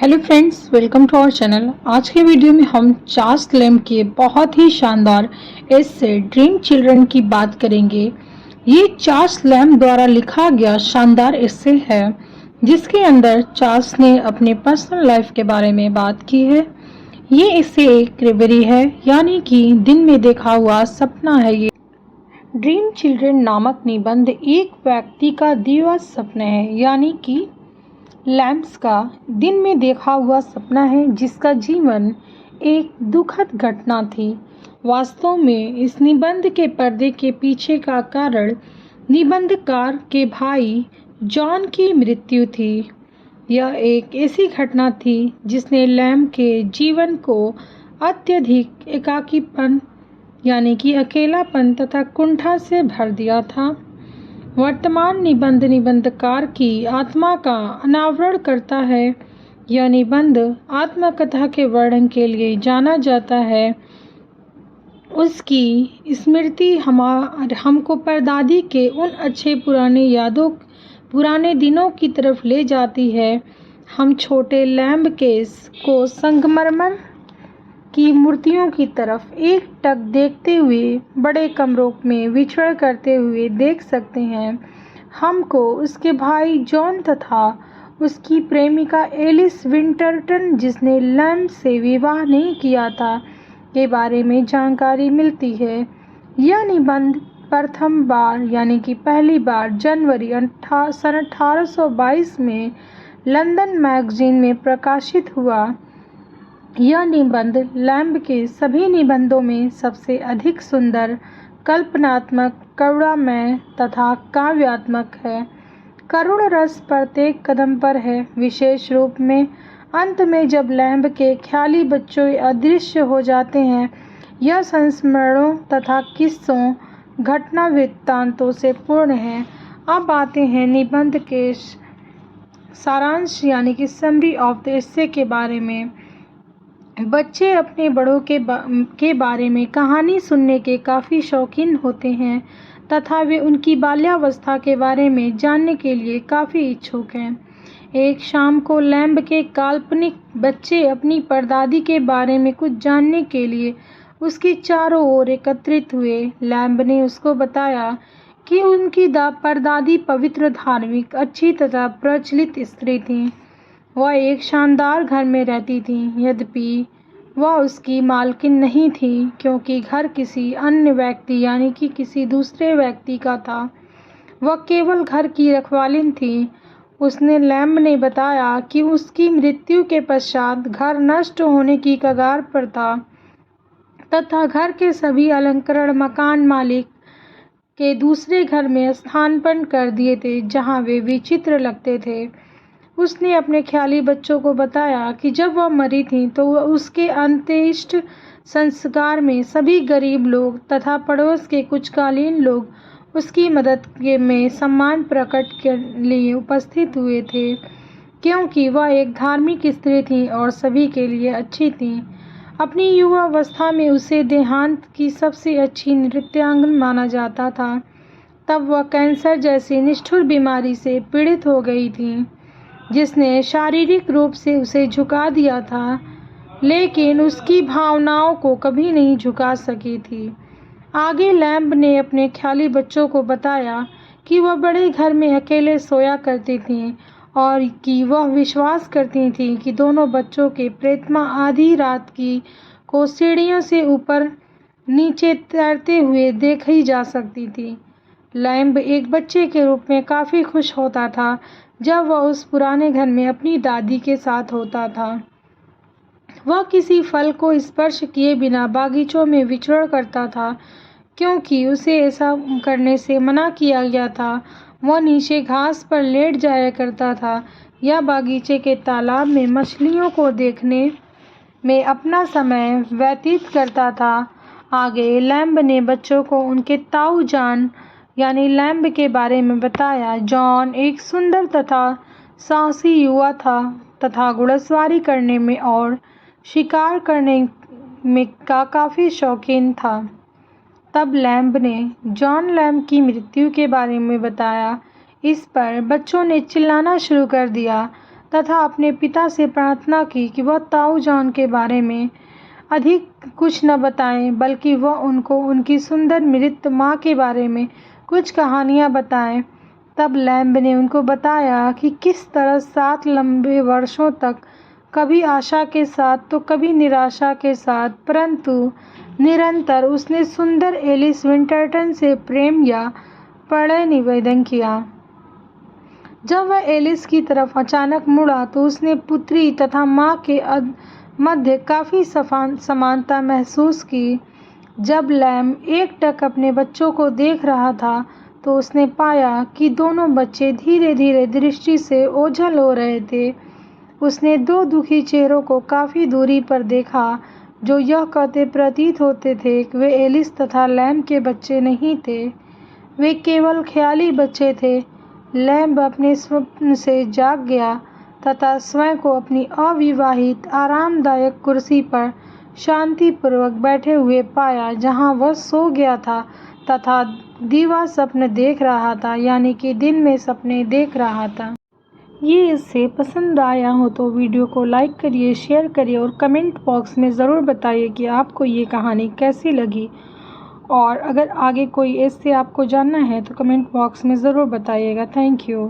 Hello friends, welcome to our channel. आज के video में हम चार्ल्स लैम्ब के बहुत ही शानदार एस्से ड्रीम चिल्ड्रन की बात करेंगे। ये चार्ल्स लैम्ब द्वारा लिखा गया शानदार एस्से है जिसके अंदर चार्ल्स ने अपने पर्सनल लाइफ के बारे में बात की है। ये एस्से एक रेवरी है, यानी कि दिन में देखा हुआ सपना है। ये ड्रीम चिल्ड्रन नामक निबंध एक व्यक्ति का दिया हुआ सपना है, यानी कि लैम्ब्स का दिन में देखा हुआ सपना है जिसका जीवन एक दुखद घटना थी। वास्तव में इस निबंध के पर्दे के पीछे का कारण निबंधकार के भाई जॉन की मृत्यु थी। यह एक ऐसी घटना थी जिसने लैम्ब के जीवन को अत्यधिक एकाकीपन यानी कि अकेलापन तथा कुंठा से भर दिया था। वर्तमान निबंध निबंधकार की आत्मा का अनावरण करता है। यह निबंध आत्मकथा के वर्णन के लिए जाना जाता है। उसकी स्मृति हमको परदादी के उन अच्छे पुराने दिनों की तरफ ले जाती है। हम छोटे लैम्ब को संगमरमर की मूर्तियों की तरफ एकटक देखते हुए बड़े कमरों में विचरण करते हुए देख सकते हैं। हमको उसके भाई जॉन तथा उसकी प्रेमिका एलिस विंटरटन, जिसने लैम्ब से विवाह नहीं किया था, के बारे में जानकारी मिलती है। यह निबंध प्रथम बार यानी कि पहली बार जनवरी सन 1822 में लंदन मैगजीन में प्रकाशित हुआ। यह निबंध लैम्ब के सभी निबंधों में सबसे अधिक सुंदर, कल्पनात्मक, करुणामय तथा काव्यात्मक है। करुण रस प्रत्येक कदम पर है, विशेष रूप में अंत में जब लैम्ब के ख्याली बच्चों अदृश्य हो जाते हैं। यह संस्मरणों तथा किस्सों, घटना वृत्तांतों से पूर्ण है। अब आते हैं निबंध के सारांश यानी कि समरी ऑफ द एस्से के बारे में। बच्चे अपने बड़ों के बारे में कहानी सुनने के काफ़ी शौकीन होते हैं तथा वे उनकी बाल्यावस्था के बारे में जानने के लिए काफ़ी इच्छुक हैं। एक शाम को लैम्ब के काल्पनिक बच्चे अपनी परदादी के बारे में कुछ जानने के लिए उसके चारों ओर एकत्रित हुए। लैम्ब ने उसको बताया कि उनकी परदादी पवित्र, धार्मिक, अच्छी तथा प्रचलित स्त्री थी। वह एक शानदार घर में रहती थी, यद्यपि वह उसकी मालकिन नहीं थी, क्योंकि घर किसी अन्य व्यक्ति यानी कि किसी दूसरे व्यक्ति का था। वह केवल घर की रखवालिन थी। उसने लैम्ब ने बताया कि उसकी मृत्यु के पश्चात घर नष्ट होने की कगार पर था तथा घर के सभी अलंकरण मकान मालिक के दूसरे घर में स्थानापन्न कर दिए थे, जहाँ वे विचित्र लगते थे। उसने अपने ख्याली बच्चों को बताया कि जब वह मरी थी तो उसके अंत्येष्टि संस्कार में सभी गरीब लोग तथा पड़ोस के कुछ कालीन लोग उसकी मदद में सम्मान प्रकट के लिए उपस्थित हुए थे, क्योंकि वह एक धार्मिक स्त्री थी और सभी के लिए अच्छी थी। अपनी युवावस्था में उसे देहांत की सबसे अच्छी नृत्यांगन माना जाता था। तब वह कैंसर जैसी निष्ठुर बीमारी से पीड़ित हो गई थी, जिसने शारीरिक रूप से उसे झुका दिया था, लेकिन उसकी भावनाओं को कभी नहीं झुका सकी थी। आगे लैम्ब ने अपने ख्याली बच्चों को बताया कि वह बड़े घर में अकेले सोया करती थीं और कि वह विश्वास करती थीं कि दोनों बच्चों के प्रेतमा आधी रात को सीढ़ियों से ऊपर नीचे तैरते हुए देखी जा सकती थी। लैम्ब एक बच्चे के रूप में काफ़ी खुश होता था जब वह उस पुराने घर में अपनी दादी के साथ होता था। वह किसी फल को स्पर्श किए बिना बागीचों में विचरण करता था, क्योंकि उसे ऐसा करने से मना किया गया था। वह नीचे घास पर लेट जाया करता था या बागीचे के तालाब में मछलियों को देखने में अपना समय व्यतीत करता था। आगे लैम्ब ने बच्चों को उनके ताऊ जान यानी लैम्ब के बारे में बताया। जॉन एक सुंदर तथा साहसी युवा था तथा घुड़सवारी करने में और शिकार करने में का काफ़ी शौकीन था। तब लैम्ब ने जॉन लैम्ब की मृत्यु के बारे में बताया। इस पर बच्चों ने चिल्लाना शुरू कर दिया तथा अपने पिता से प्रार्थना की कि वह ताऊ जान के बारे में अधिक कुछ न बताएं, बल्कि वह उनको उनकी सुंदर मृत माँ के बारे में कुछ कहानियाँ बताएं। तब लैम्ब ने उनको बताया कि किस तरह 7 लंबे वर्षों तक कभी आशा के साथ तो कभी निराशा के साथ, परंतु निरंतर उसने सुंदर एलिस विंटरटन से प्रेम या प्रणय निवेदन किया। जब वह एलिस की तरफ अचानक मुड़ा तो उसने पुत्री तथा माँ के मध्य काफ़ी समानता महसूस की। जब लैम्ब एकटक अपने बच्चों को देख रहा था तो उसने पाया कि दोनों बच्चे धीरे धीरे दृष्टि से ओझल हो रहे थे। उसने 2 दुखी चेहरों को काफ़ी दूरी पर देखा, जो यह कहते प्रतीत होते थे कि वे एलिस तथा लैम्ब के बच्चे नहीं थे, वे केवल ख्याली बच्चे थे। लैम्ब अपने स्वप्न से जाग गया तथा स्वयं को अपनी अविवाहित आरामदायक कुर्सी पर शांतिपूर्वक बैठे हुए पाया, जहां वह सो गया था तथा दीवा स्वप्न देख रहा था, यानी कि दिन में सपने देख रहा था। ये इससे पसंद आया हो तो वीडियो को लाइक करिए, शेयर करिए और कमेंट बॉक्स में ज़रूर बताइए कि आपको ये कहानी कैसी लगी। और अगर आगे कोई इससे आपको जानना है तो कमेंट बॉक्स में ज़रूर बताइएगा। Thank you.